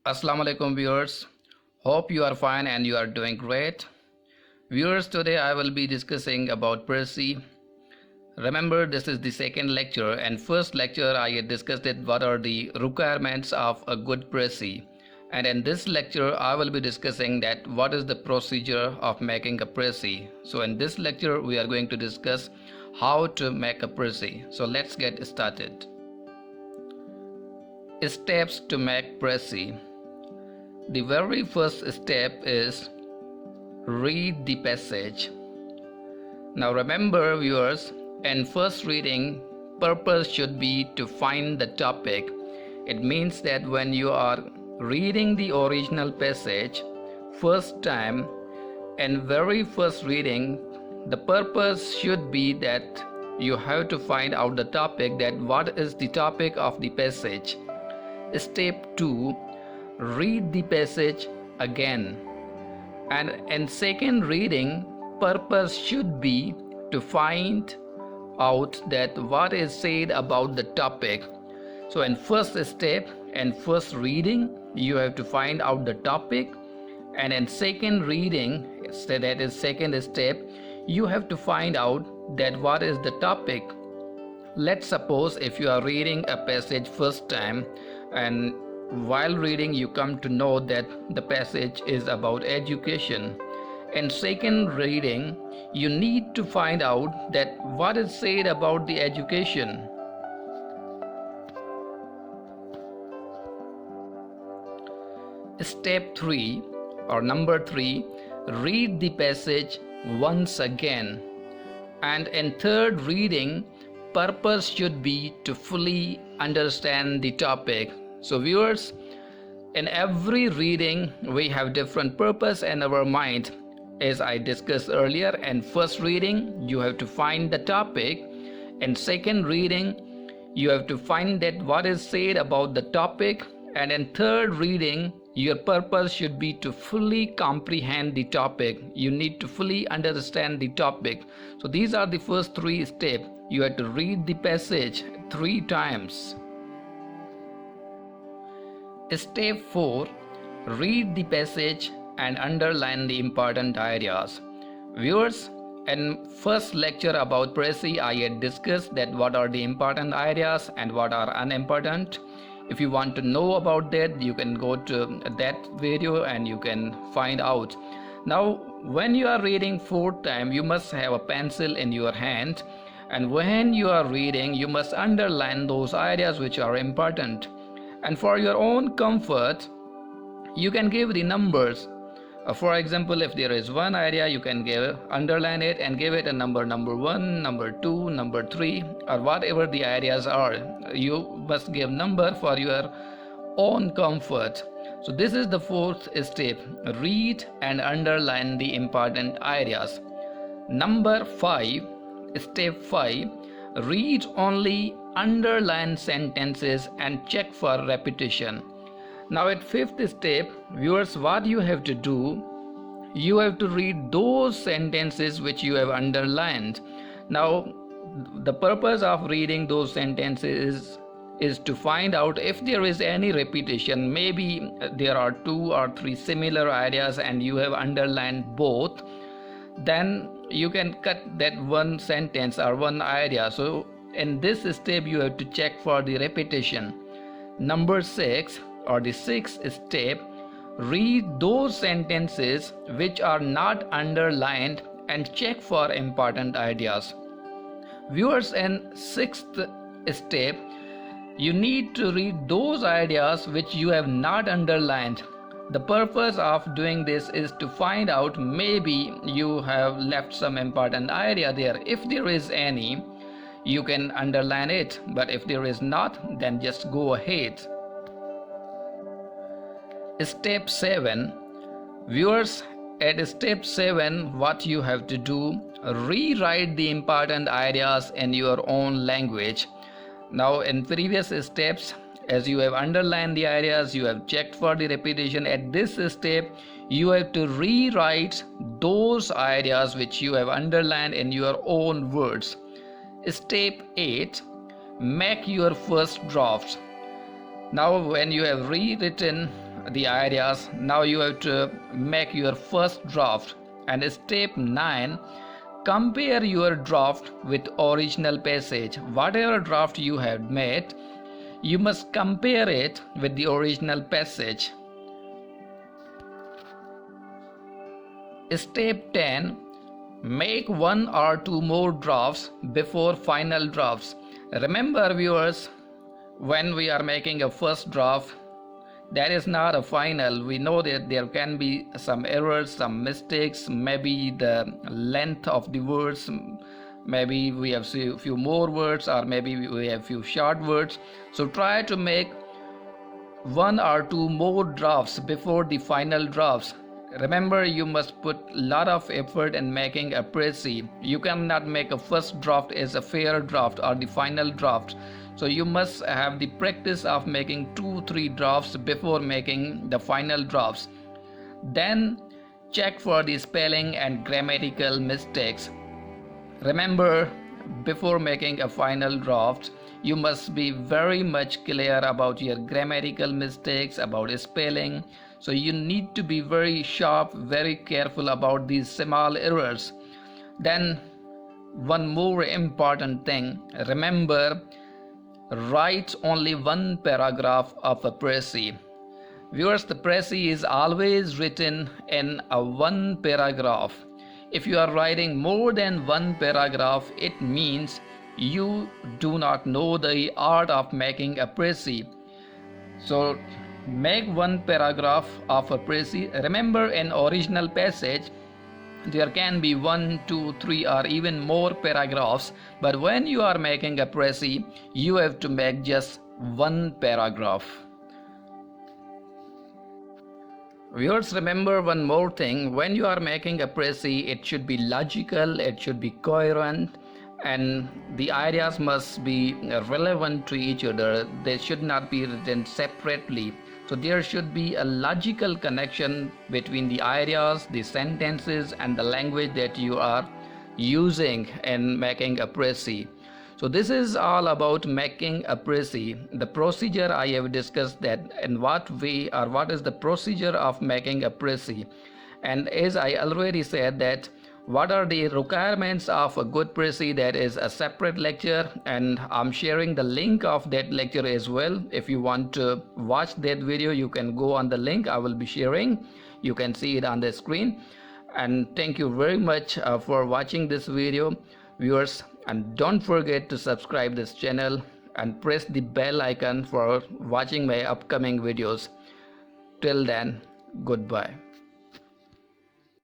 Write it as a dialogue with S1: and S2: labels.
S1: Assalamu alaikum viewers. Hope you are fine and you are doing great. Viewers, today I will be discussing about Precis. Remember, this is the second lecture, and first lecture I had discussed it what are the requirements of a good Precis. And in this lecture I will be discussing that what is the procedure of making a Precis. So in this lecture we are going to discuss how to make a Precis. So let's get started. Steps to make Precis. The very first step is read the passage. Now remember viewers, in first reading, purpose should be to find the topic. It means that when you are reading the original passage first time, in very first reading, the purpose should be that you have to find out the topic, that what is the topic of the passage. Step 2, read the passage again, and in second reading purpose should be to find out that what is said about the topic. So in first step and first reading you have to find out the topic, and in second reading, so that is second step, you have to find out that what is the topic. Let's suppose if you are reading a passage first time, and while reading you come to know that the passage is about education. In second reading you need to find out that what is said about the education. Step 3 or number 3, read the passage once again, and in third reading purpose should be to fully understand the topic. So viewers, in every reading we have different purpose in our mind. As I discussed earlier, in first reading you have to find the topic, in second reading you have to find that what is said about the topic, and in third reading your purpose should be to fully comprehend the topic. You need to fully understand the topic. So these are the first 3 steps. You have to read the passage 3 times. Step 4, read the passage and underline the important areas. Viewers, in first lecture about Precis I had discussed that what are the important areas and what are unimportant. If you want to know about that, you can go to that video and you can find out. Now when you are reading 4th time, you must have a pencil in your hand, and when you are reading you must underline those areas which are important. And for your own comfort you can give the numbers. For example, if there is one area, you can underline it and give it a number 1, number 2, number 3, or whatever the areas are. You must give number for your own comfort. So this is the 4th step, read and underline the important areas. Number 5, step 5, read only underlined sentences and check for repetition. Now at 5th step, viewers, what you have to do, you have to read those sentences which you have underlined. Now the purpose of reading those sentences is to find out if there is any repetition. Maybe there are 2 or 3 similar areas and you have underlined both, then you can cut that one sentence or one area. So in this step you have to check for the repetition. Number 6 or the 6th step, read those sentences which are not underlined and check for important ideas. Viewers, in 6th step you need to read those ideas which you have not underlined. The purpose of doing this is to find out maybe you have left some important idea there. If there is any, you can underline it, but if there is not, then just go ahead. Step 7, viewers, at step 7 what you have to do, rewrite the important ideas in your own language. Now in previous steps, as you have underlined the areas, you have checked for the repetition. At this step you have to rewrite those areas which you have underlined in your own words. Step 8, make your first draft. Now when you have rewritten the ideas. Now you have to make your first draft. And step 9, compare your draft with original passage. Whatever draft you have made, you must compare it with the original passage. Step 10, make 1 or 2 more drafts before final drafts. Remember viewers, when we are making a first draft, that is not a final. We know that there can be some errors, some mistakes, maybe the length of the words, maybe we have few more words, or maybe we have few short words. So try to make 1 or 2 more drafts before the final drafts. Remember, you must put a lot of effort in making a précis. You cannot make a first draft as a fair draft or the final draft. So you must have the practice of making 2-3 drafts before making the final drafts. Then check for the spelling and grammatical mistakes. Remember, before making a final draft, you must be very much clear about your grammatical mistakes, about spelling. So you need to be very sharp, very careful about these small errors. Then one more important thing, remember, write only 1 paragraph of a précis. Viewers, the précis is always written in a 1 paragraph. If you are writing more than 1 paragraph, it means you do not know the art of making a précis. So make 1 paragraph of a précis. Remember, in original passage there can be 1, 2, 3 or even more paragraphs, but when you are making a précis, you have to make just 1 paragraph. Viewers, remember one more thing, when you are making a précis, it should be logical, it should be coherent, and the ideas must be relevant to each other. They should not be written separately. So there should be a logical connection between the ideas, the sentences, and the language that you are using in making a précis. So this is all about making a précis. The procedure I have discussed, that in what way or what is the procedure of making a précis. And as I already said, that what are the requirements of a good précis, that is a separate lecture, and I'm sharing the link of that lecture as well. If you want to watch that video, you can go on the link I will be sharing. You can see it on the screen. And thank you very much for watching this video, viewers, and don't forget to subscribe this channel and press the bell icon for watching my upcoming videos. Till then, goodbye.